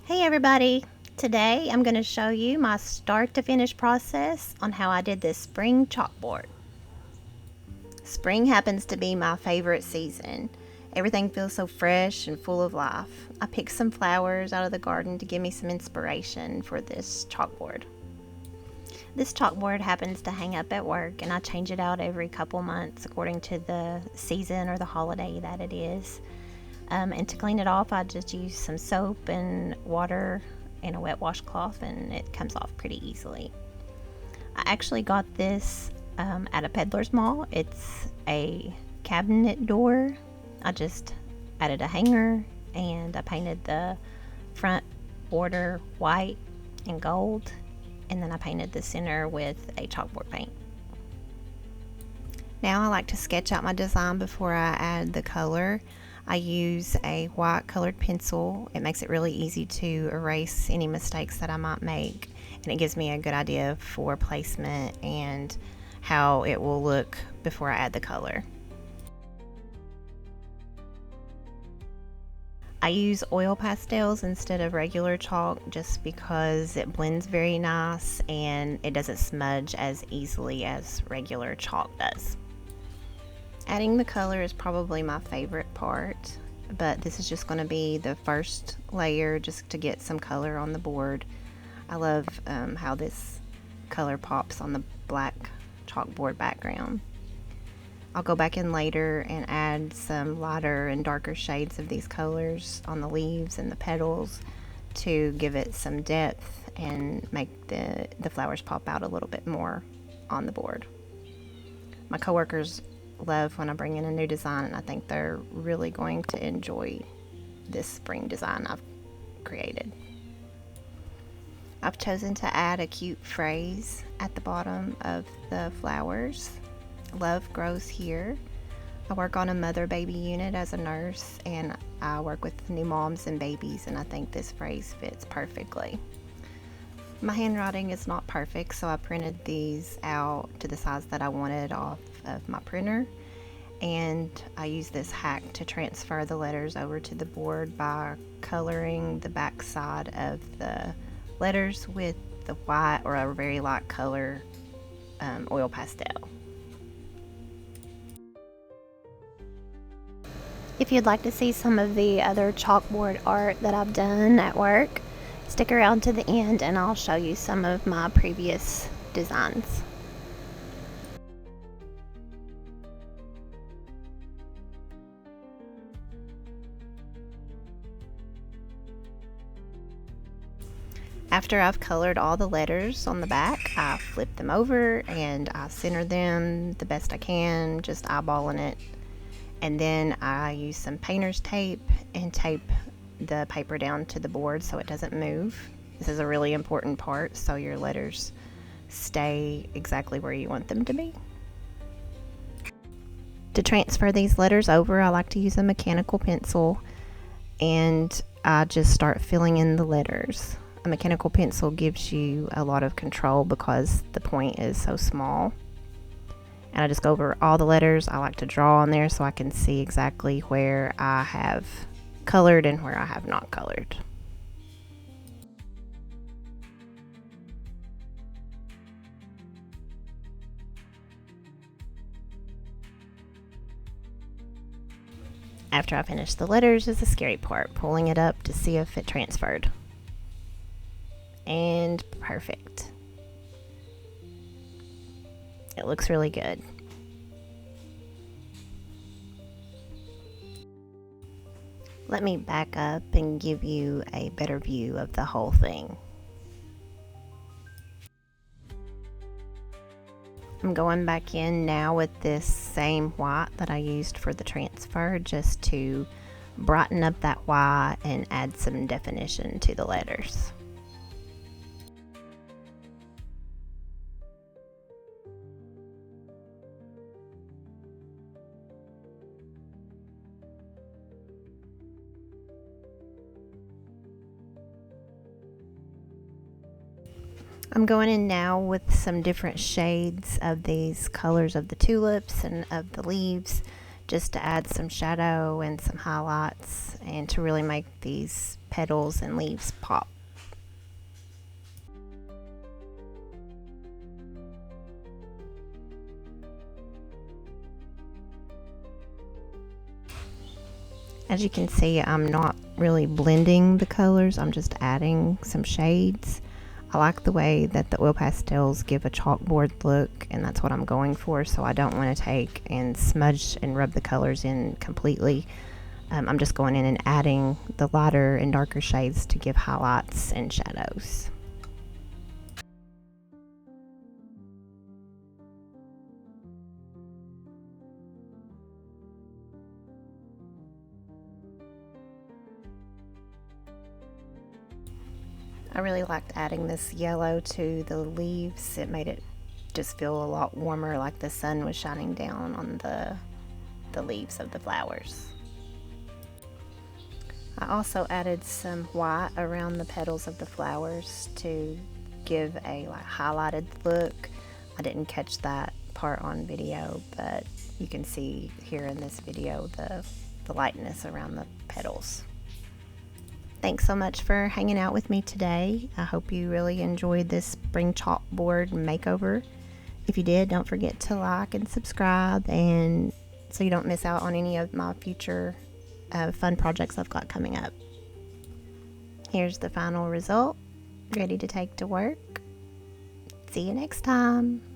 Hey everybody! Today I'm going to show you my start to finish process on how I did this spring chalkboard. Spring happens to be my favorite season. Everything feels so fresh and full of life. I picked some flowers out of the garden to give me some inspiration for this chalkboard. This chalkboard happens to hang up at work, and I change it out every couple months according to the season or the holiday that it is. And to clean it off, I just use some soap and water and a wet washcloth, and it comes off pretty easily. I actually got this at a peddler's mall. It's a cabinet door. I just added a hanger and I painted the front border white and gold, and then I painted the center with a chalkboard paint. Now I like to sketch out my design before I add the color. I use a white colored pencil. It makes it really easy to erase any mistakes that I might make, and it gives me a good idea for placement and how it will look before I add the color. I use oil pastels instead of regular chalk just because it blends very nice and it doesn't smudge as easily as regular chalk does. Adding the color is probably my favorite part, but this is just going to be the first layer just to get some color on the board. I love how this color pops on the black chalkboard background. I'll go back in later and add some lighter and darker shades of these colors on the leaves and the petals to give it some depth and make the flowers pop out a little bit more on the board. My coworkers love when I bring in a new design, and I think they're really going to enjoy this spring design I've created. I've chosen to add a cute phrase at the bottom of the flowers. Love grows here. I work on a mother-baby unit as a nurse, and I work with new moms and babies, and I think this phrase fits perfectly. My handwriting is not perfect, so I printed these out to the size that I wanted off of my printer, and I used this hack to transfer the letters over to the board by coloring the back side of the letters with the white or a very light color oil pastel. If you'd like to see some of the other chalkboard art that I've done at work, stick around to the end and I'll show you some of my previous designs. After I've colored all the letters on the back, I flip them over and I center them the best I can, just eyeballing it. And then I use some painter's tape and tape the paper down to the board so it doesn't move. This is a really important part, so your letters stay exactly where you want them to be. To transfer these letters over, I like to use a mechanical pencil, and I just start filling in the letters. A mechanical pencil gives you a lot of control because the point is so small. And I just go over all the letters. I like to draw on there so I can see exactly where I have colored and where I have not colored. After I finish the letters is the scary part, pulling it up to see if it transferred. And perfect. It looks really good. Let me back up and give you a better view of the whole thing. I'm going back in now with this same white that I used for the transfer just to brighten up that white and add some definition to the letters. I'm going in now with some different shades of these colors of the tulips and of the leaves just to add some shadow and some highlights and to really make these petals and leaves pop. As you can see, I'm not really blending the colors, I'm just adding some shades. I like the way that the oil pastels give a chalkboard look, and that's what I'm going for, so I don't want to take and smudge and rub the colors in completely. I'm just going in and adding the lighter and darker shades to give highlights and shadows. I really liked adding this yellow to the leaves. It made it just feel a lot warmer, like the sun was shining down on the leaves of the flowers. I also added some white around the petals of the flowers to give a highlighted look. I didn't catch that part on video, but you can see here in this video the lightness around the petals. Thanks so much for hanging out with me today. I hope you really enjoyed this spring chalkboard makeover. If you did, don't forget to like and subscribe, and so you don't miss out on any of my future fun projects I've got coming up. Here's the final result, ready to take to work. See you next time.